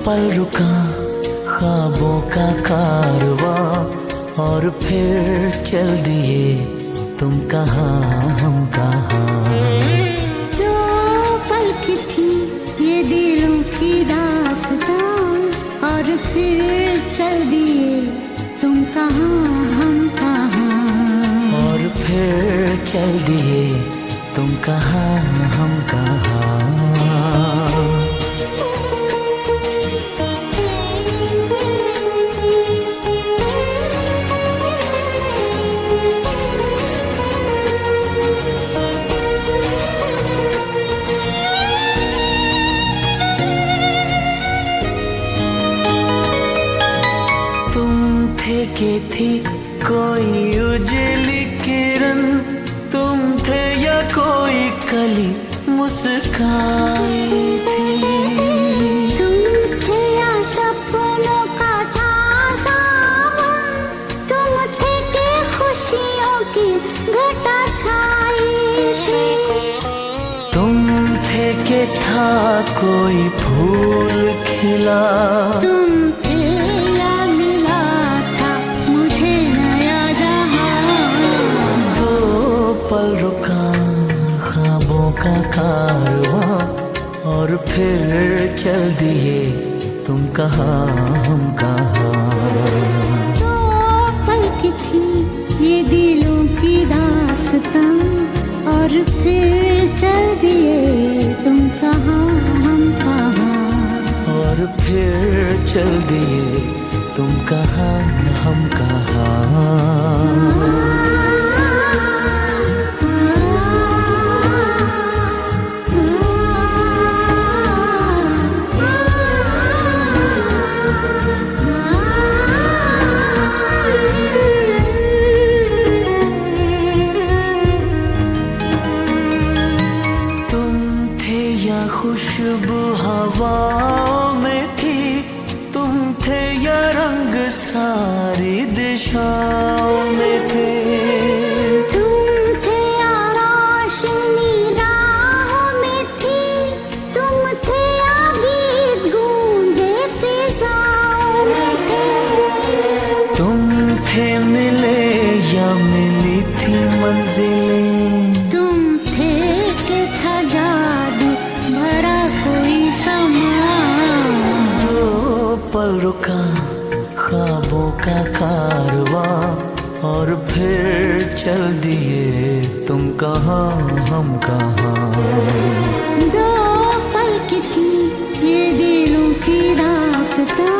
पल रुका ख्वाबों का कारवां और फिर चल दिए तुम कहाँ हम कहाँ। दो पल की थी ये दिलों की दास्तां और फिर चल दिए तुम कहाँ हम कहाँ। और फिर चल दिए तुम कहाँ हम कहाँ। के थी कोई उजली किरण, तुम थे या कोई कली मुस्काई थी। तुम थे या सपनों का ताज़ा मन, तुम थे कि खुशियों की घटा छाई थी। तुम थे कि था कोई फूल खिला, तुम पल रुका ख्वाबों का कारवां और फिर चल दिए तुम कहाँ हम कहाँ। दो पल की थी ये दिलों की दास्तां और फिर चल दिए तुम कहाँ हम कहाँ। और फिर चल दिए तुम कहाँ हम कहाँ। खुशबू हवाओं में थी, तुम थे या रंग सारी दिशाओं में थे। तुम थे या रोशनी राहों में थी, तुम थे या गीत गूंजे फिजाओं में थे। तुम थे मिले या मिली थी मंजिलें, तुम थे कि था जादू भरा कोई समा। दो पल रुका ख्वाबों का कारवां और फिर चल दिए तुम कहाँ हम कहाँ। दो पल की थी ये दिलों की दास्तां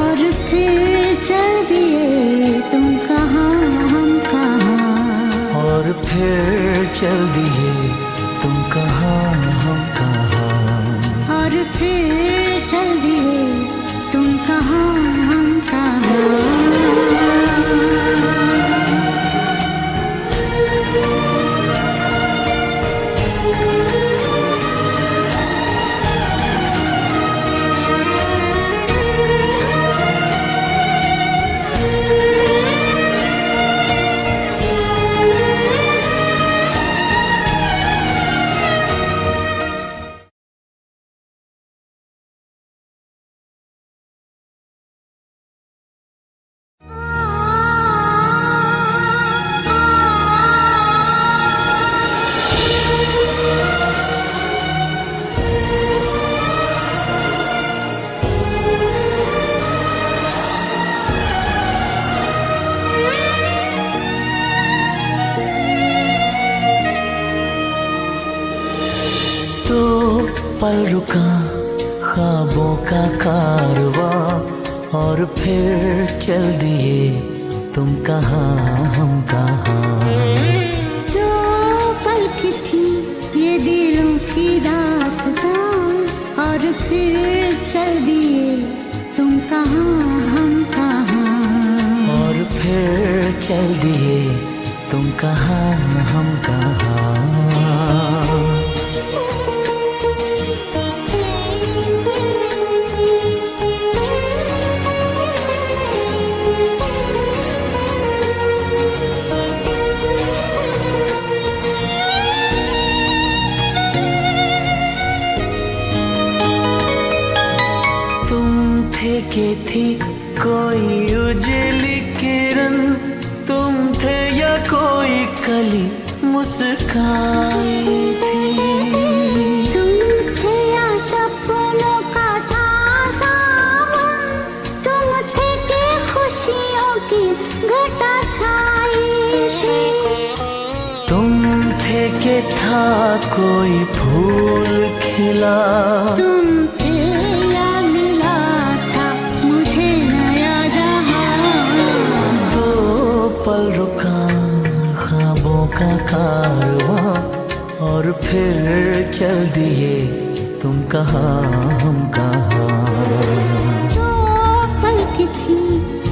और फिर चल दिए तुम कहाँ हम कहाँ। और फिर चल दिए तुम कहाँ हम कहाँ। और फिर चल दिए तुम कहाँ हम कहाँ। पल रुका ख्वाबों का कारवां और फिर चल दिए तुम कहाँ हम कहाँ। दो पल की थी ये दिलों की दास्तां और फिर चल दिए तुम कहाँ हम कहाँ। और फिर चल दिए तुम कहाँ हम कहाँ। कोई कली मुस्काई थी। तुम थे या सपनों का था सावन, तुम थे कि खुशियों की घटा छाई थी। तुम थे कि था कोई फूल खिला, तुम थे या मिला था मुझे नया जहां। दो पल रुका ख्वाबों का कारवां, और फिर चल दिए तुम कहाँ हम कहाँ। दो पल की थी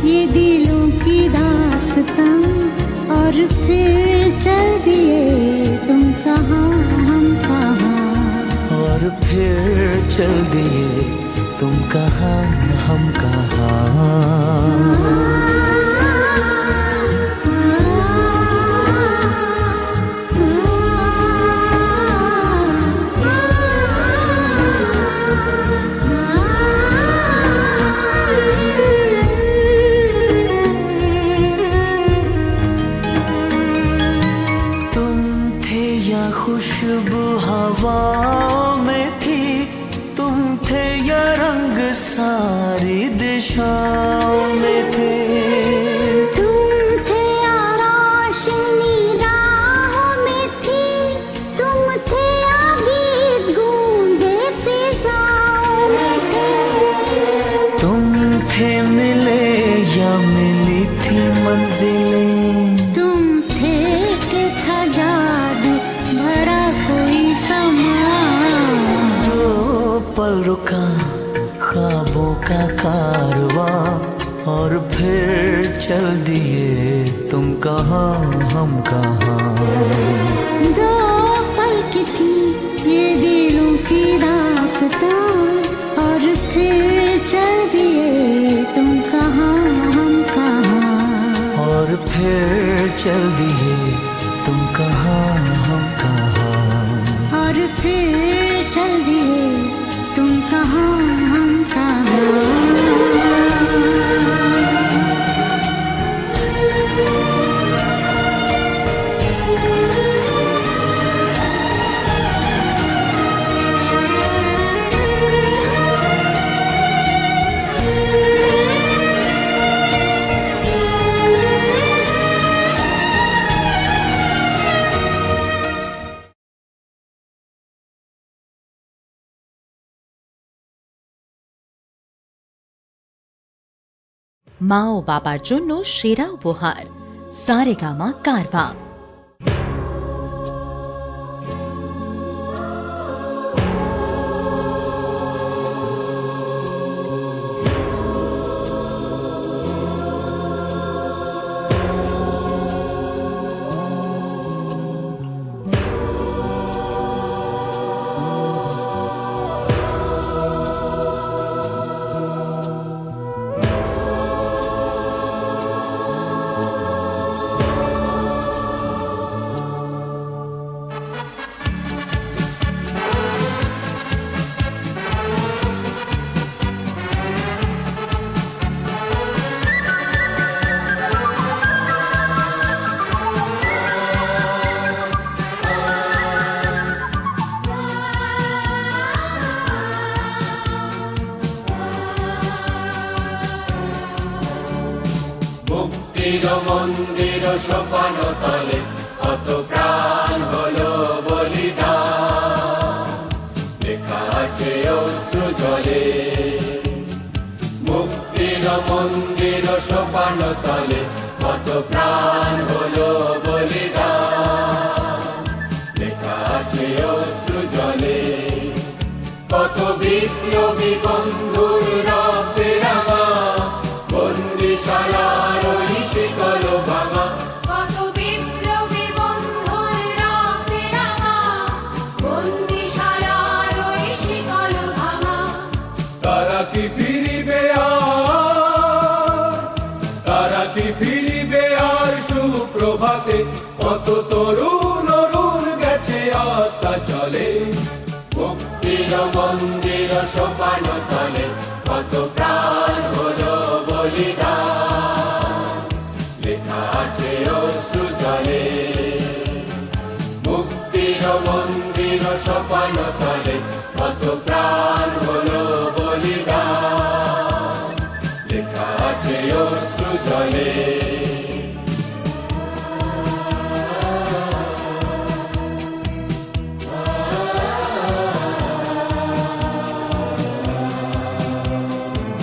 ये दिलों की दास्तां, और फिर चल दिए तुम कहाँ हम कहाँ। और फिर चल दिए तुम कहाँ हम कहाँ। खुशबू हवाओं में थी, तुम थे या रंग सारी दिशाओं में थे। तुम थे या रोशनी राहों में थी, तुम थे या गीत गूंजे फिजाओं में थे। तुम थे मिले या मिली थी मंजिलें, तुम थे कि था जादू भरा कोई समा। दो पल रुका ख्वाबों का कारवां, और फिर चल दिए तुम कहाँ हम कहाँ। दो पल की थी ये दिलों की दास्तां, और फिर चल दिए तुम कहाँ हम कहाँ। और फिर चल दिए तुम कहाँ हम कहाँ। और फिर चल दिए तुम कहाँ हम कहाँ। মা ও বাবার জন্য সেরা উপহার সারেগামা কারভা। মুক্তির মন্দির সোপান তলে কত প্রাণ হলো বলিদান, লেখা আছে অশ্রু জলে। মুক্তির মন্দির সোপান তলে কত প্রাণ হলো বলিদান, লেখা আছে অশ্রু জলে। কত বিপ্লবী বন্ধুর রক্তে রাঙা বন্দিশালার ওই শিকল ভাঙা। কত বিপ্লবী বন্ধুর রক্তে রাঙা বন্দিশালার ওই শিকল ভাঙা। তারা কি ফিরিবে আর, তারা কি ফিরিবে আর সুপ্রভাতে। কত তরুণ অরুণ গেছে আস্থা চলে। মুক্তির মন্দির সোপান তলে কত প্রাণ হলো বলিদান, লেখা আছে